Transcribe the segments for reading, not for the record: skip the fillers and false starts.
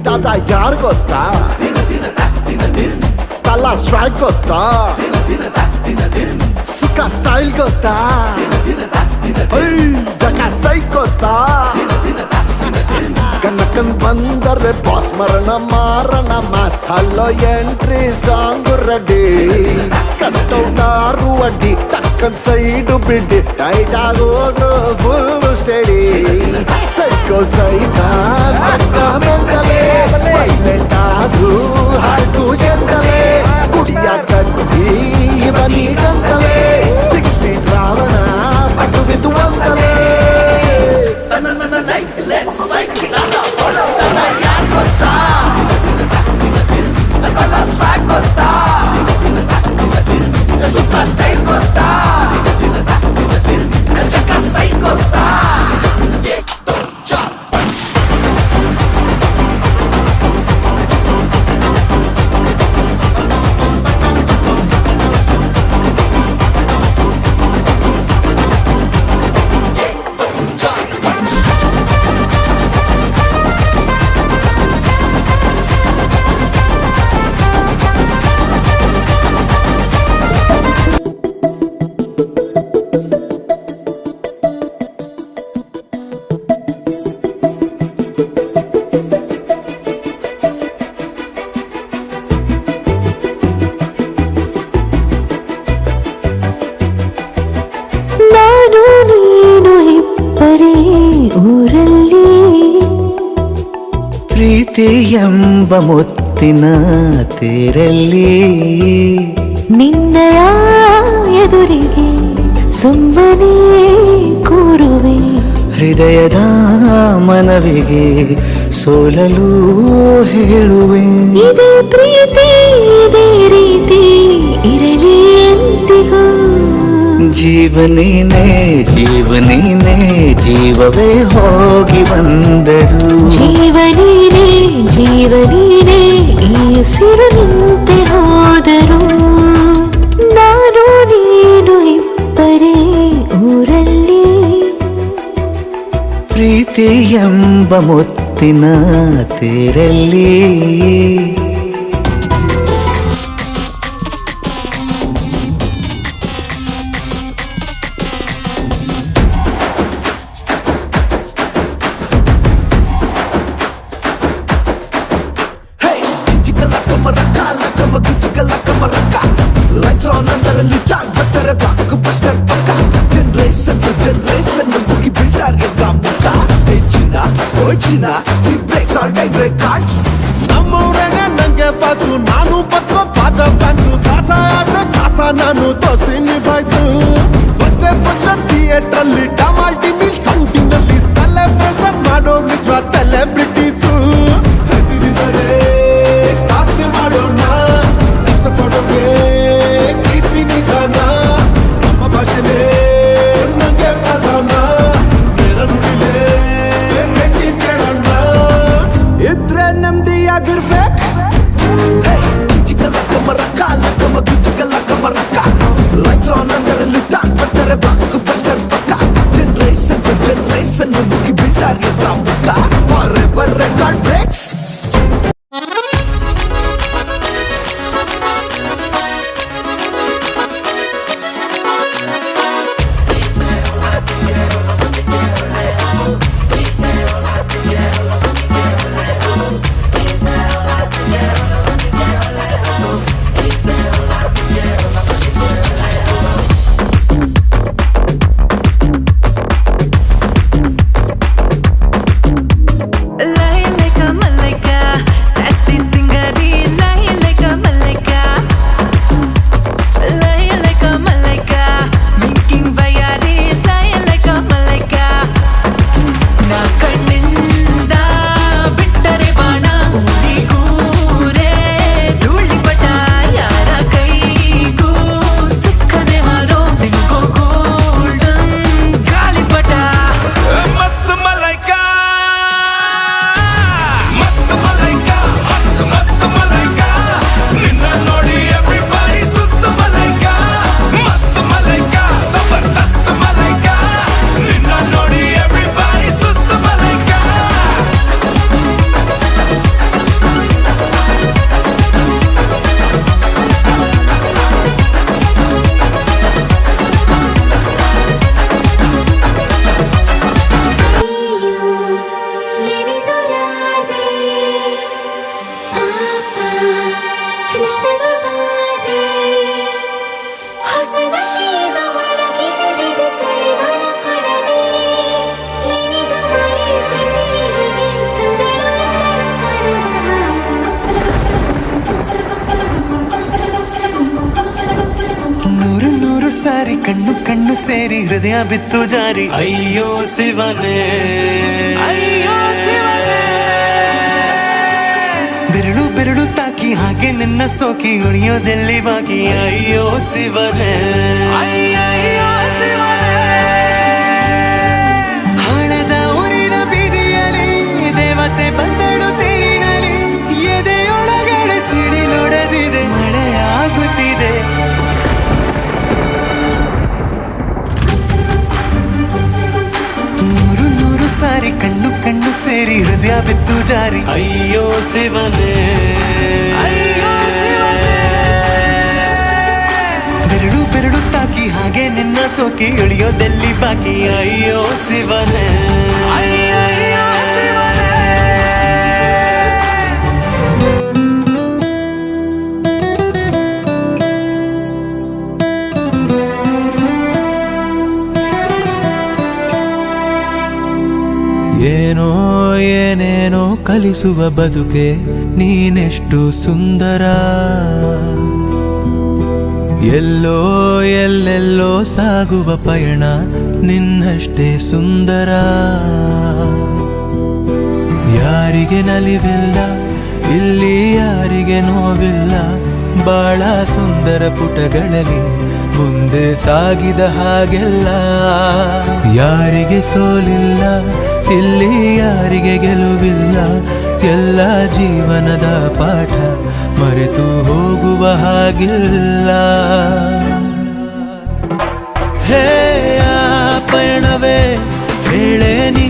ತಾತ ಯಾರ್ ಗೊತ್ತಾ ತಲ ಸ್ಟ್ರೈಕ್ ಗೊತ್ತಾ ಸುಖ ಸ್ಟೈಲ್ ಗೊತ್ತಾ ಜಗ ಸೈಕ್ ಗೊತ್ತಾ ಕನಕನ್ ಬಂದರೆ ಬಾಸ್ ಮರಣ ಮಾರಣ ಮಸಾಲೋ ಎಂಟ್ರಿ ಸಾಂಗು ರೆಡಿ ಕಟ್ಟೌಟಾರು ಅಡ್ಡಿ ಟಕ್ಕನ್ ಸೈಡು ಬಿಡ್ಡಿ ಟೈಟ್ ಆಗೋದು ಫುಲ್ ಸ್ಟಡಿ ಸೈಕೋ ಸೈಕಾ ಮೆಂಟಲೇ ವೈಲೆಂಟ್ ಆದ್ರೂ ಹಾಡು ಜಂಟಲೇ ಕುಡಿಯ ಕಟ್ಟಿ ಬನ್ನಿ ಗಂಟಲೇ 6 feet ರಾವಣ ಪಟ್ಟು ಬಿದ್ದು ಒಂದಲೇ Let's cycle down the ಯಾರ್ ಗೊತ್ತಾ ನಕಲ ಸ್ವಾಗ್ ಗೊತ್ತಾ ಸೂಪರ್ ಸ್ಟೈಲ್ ಗೊತ್ತಾ ಜಗ ಸೈ ಗೊತ್ತಾ ಪ್ರೀತಿ ಎಂಬ ಮುತ್ತಿನ ತೇರಲ್ಲಿ ನಿನ್ನಯ ಎದುರಿಗೆ ಸುಮ್ಮನೆ ಕೂರುವೆ ಹೃದಯದ ಮನವಿಗೆ ಸೋಲಲು ಹೇಳುವೆ ಇದೇ ಪ್ರೀತಿ ಇದೇ ರೀತಿ ಇರಲಿ ಎಂದಿಗೂ ಜೀವನೇನೆ ಜೀವನೇನೆ ಜೀವವೇ ಹೋಗಿ ಬಂದರು ಜೀವನೀನೇ ಜೀವನೀನೇ ಈ ಉಸಿರು ನಿಂತೆ ಹೋದರು ನಾನು ನೀನು ಇಬ್ಬರೇ ಊರಲ್ಲಿ ಪ್ರೀತಿ ಎಂಬ ಮುತ್ತಿನ ತೇರಲ್ಲಿ ನಮ್ಮೂರೇನೆ ನಂಗೆ ಬಾಸು ನಾನು ಬದುಕೋದ್ವಾದ ಫ್ಯಾನ್ಸು ದಾಸ ಆದ್ರೆ ದಾಸ ನಾನು ದೋಸ್ತಿ ನಿಭಾಯಿಸು ಫಸ್ಟ್ ಥಿಯೇಟ್ರಲ್ಲಿ ಡಮಾಲ್ಟಿ ಮೀಲ್ ಸೌಂಡಿಂಗ್ ನಲ್ಲಿ ಸೆಲೆಬ್ರೇಷನ್ ಸಾರಿ ಕಣ್ಣು ಕಣ್ಣು ಸೇರಿ ಹೃದಯ ಬಿತ್ತು ಜಾರಿ ಅಯ್ಯೋ ಶಿವನೇ ಅಯ್ಯೋ ಶಿವನೇ ಬೆರಳು ಬೆರಳು ತಾಕಿ ಹಾಗೆ ನಿನ್ನ ಸೋಕಿ ಉಳಿಯೋದೆಲ್ಲಿ ಬಾಕಿ ಅಯ್ಯೋ ಶಿವನೇ ಅಯ್ಯಯ್ಯೋ ಶಿವನೇ ಹಳದ ಊರಿನ ಬೀದಿಯಲ್ಲಿ ದೇವತೆ ಬಂದಳು ತೇರಿನಲ್ಲಿ ಎದೆಯೊಳಗಡೆ ಸಿಡಿ ನೋಡದಿದೆ ಮಳೆಯಾಗುತ್ತಿದೆ ನೂರು ನೂರು ಸಾರಿ ಕಣ್ಣು ಕಣ್ಣು ಸೇರಿ ಹೃದಯ ಬಿತ್ತು ಜಾರಿ ಅಯ್ಯೋ ಶಿವನೇ ಅಯ್ಯೋ ಶಿವನೇ ಬೆರಳು ಬೆರಳು ತಾಕಿ ಹಾಗೆ ನಿನ್ನ ಸೋಕಿ ಇಳಿಯೋದೆಲ್ಲಿ ಬಾಕಿ ಅಯ್ಯೋ ಶಿವನೇ ಅಯ್ಯಯ್ಯೋ ಶಿವನೇ ಏನೋ ಏನೇನೋ ಕಲಿಸುವ ಬದುಕೆ ನೀನೆಷ್ಟು ಸುಂದರ ಎಲ್ಲೋ ಎಲ್ಲೆಲ್ಲೋ ಸಾಗುವ ಪಯಣ ನಿನ್ನಷ್ಟೇ ಸುಂದರ ಯಾರಿಗೆ ನಲಿವಿಲ್ಲ ಇಲ್ಲಿ ಯಾರಿಗೆ ನೋವಿಲ್ಲ ಬಾಳ ಸುಂದರ ಪುಟಗಳಲ್ಲಿ ಮುಂದೆ ಸಾಗಿದ ಹಾಗೆಲ್ಲ ಯಾರಿಗೆ ಸೋಲಿಲ್ಲ ಇಲ್ಲಿ ಯಾರಿಗೆ ಗೆಲುವಿಲ್ಲ ಎಲ್ಲ ಜೀವನದ ಪಾಠ ಮರೆತು ಹೋಗುವ ಹಾಗಿಲ್ಲ ಹೇ ಆ ಪಯಣವೇ ಹೇಳೆ ನೀ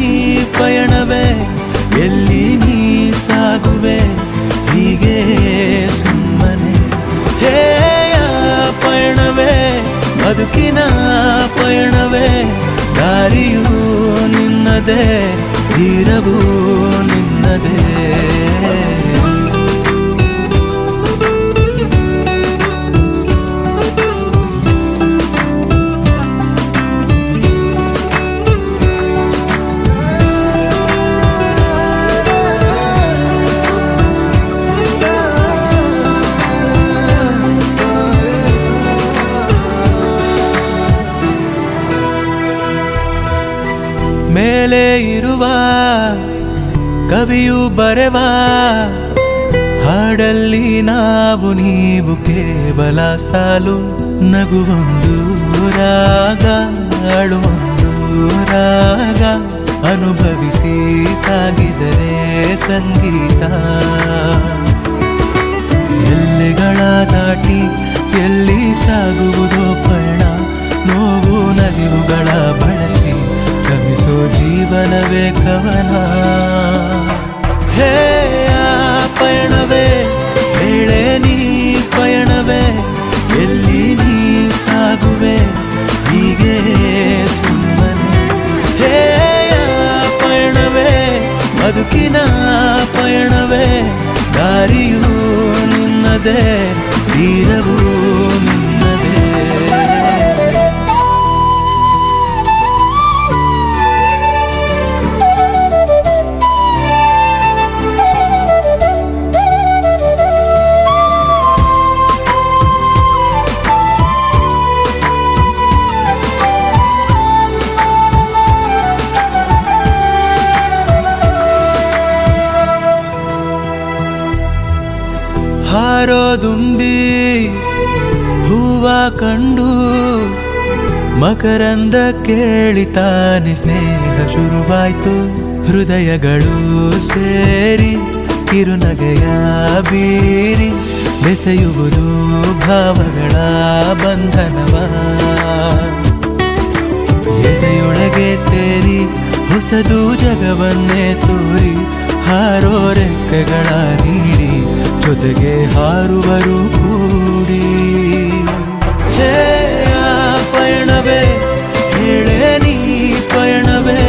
ಪಯಣವೇ ಎಲ್ಲಿ ನೀ ಸಾಗುವೆ ಹೀಗೆ ಸುಮ್ಮನೆ ಹೇ ಆ ಪಯಣವೇ ಬದುಕಿನ ಪಯಣವೇ ದಾರಿಯೂ ನಿನ್ನದೇ ತೀರವೂ ನಿನ್ನದೇ ಮೇಲೆ ಇರುವ ಕವಿಯು ಬರೆವ ಹಾಡಲ್ಲಿ ನಾವು ನೀವು ಕೇವಲ ಸಾಲು ನಗುವೊಂದು ರಾಗ ಅಳುವೊಂದು ರಾಗ ಅನುಭವಿಸಿ ಸಾಗಿದರೆ ಸಂಗೀತ ಎಲ್ಲೆಗಳ ದಾಟಿ ಎಲ್ಲಿ ಸಾಗುವುದೋ ಪಯಣ ನೋವು ನಲಿವುಗಳ ಬಳಸಿ ಶ್ರಮಿಸೋ ಜೀವನವೇ ಕವನ ಹೇ ಆ ಪಯಣವೇ ಹೇಳೆ ನೀ ಪಯಣವೇ ಎಲ್ಲಿ ನೀ ಸಾಗುವೆ ಹೀಗೆ ಸುಮ್ಮನೆ ಹೇ ಆ ಪಯಣವೇ ಬದುಕಿನ ಪಯಣವೇ ದಾರಿಯೂ ನಿನ್ನದೇ ತೀರವೂ ನಿನ್ನದೇ ಹಾರೋ ದುಂಬಿ ಹೂವ ಕಂಡು ಮಕರಂದ ಕೇಳಿತಾನೆ ಸ್ನೇಹ ಶುರುವಾಯ್ತು ಹೃದಯಗಳು ಸೇರಿ ಕಿರುನಗೆಯ ಬೀರಿ ಬೆಸೆಯುವುದು ಭಾವಗಳ ಬಂಧನವ ಎದೆಯೊಳಗೆ ಸೇರಿ ಹೊಸದು ಜಗವನ್ನೇ ತೋರಿ ಹಾರೋ ರೆಕ್ಕೆಗಳ ನೀಡಿ ಜೊತೆಗೆ ಹಾರುವರು ಕೂಡಿ ಹೇ ಆ ಪಯಣವೇ ಹೇಳೆ ನೀ ಪಯಣವೇ